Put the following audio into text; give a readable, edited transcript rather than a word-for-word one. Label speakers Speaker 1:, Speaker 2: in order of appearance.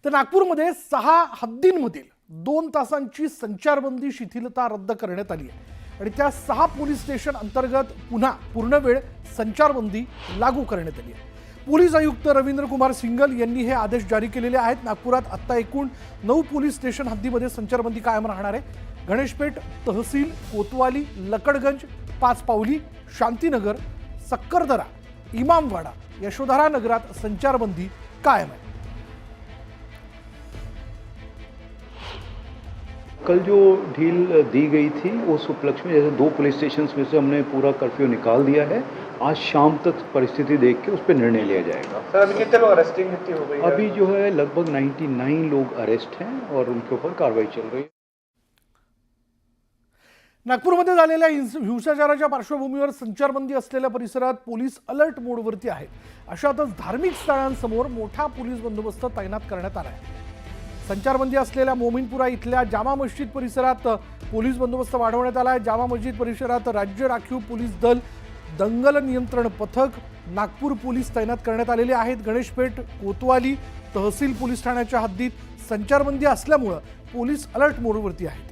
Speaker 1: तर नागपूरमध्ये 6 हद्दींमधील 2 तासांची संचारबंदी शिथिलता रद्द करण्यात आली आहे आणि त्या 6 पोलीस स्टेशन अंतर्गत पुन्हा पूर्णवेळ संचारबंदी लागू करण्यात आली आहे। पोलीस आयुक्त रवींद्र कुमार सिंगल यांनी हे आदेश जारी केलेले आहेत। नागपुरात आता एकूण 9 पोलीस स्टेशन हद्दीमध्ये संचारबंदी कायम राहणार आहे। गणेशपेठ, तहसील, कोतवाली, लकडगंज, पाचपावली, शांतीनगर, सक्करदरा, इमामवाड़ा, यशोधरा नगरात संचारबंदी कायम है।
Speaker 2: कल जो ढील दी गई थी उस उपलक्ष्य में जैसे 2 पुलिस स्टेशन में से हमने पूरा कर्फ्यू निकाल दिया है। आज शाम तक परिस्थिति देख के उस पर निर्णय लिया जाएगा।
Speaker 3: सर अभी कितने लोग अरेस्टिंग हो गई है?
Speaker 2: अभी जो है लगभग 99 लोग अरेस्ट हैं और उनके ऊपर कार्रवाई चल रही है।
Speaker 1: नागपूरमध्ये झालेल्या हिंसाचाराच्या पार्श्वभूमीवर संचारबंदी असलेल्या परिसरात पोलीस अलर्ट मोडवरती आहेत। अशातच धार्मिक स्थळांसमोर मोठा पोलीस बंदोबस्त तैनात करण्यात आला आहे। संचारबंदी असलेल्या मोमीनपुरा इथल्या जामा मस्जिद परिसरात पोलीस बंदोबस्त वाढवण्यात आला आहे। जामा मस्जिद परिसरात राज्य राखीव पोलीस दल, दंगल नियंत्रण पथक, नागपूर पोलीस तैनात करण्यात आलेले आहेत। गणेशपेठ, कोतवाली, तहसील पोलीस ठाण्याच्या हद्दीत संचारबंदी असल्यामुळे पोलीस अलर्ट मोडवरती आहेत।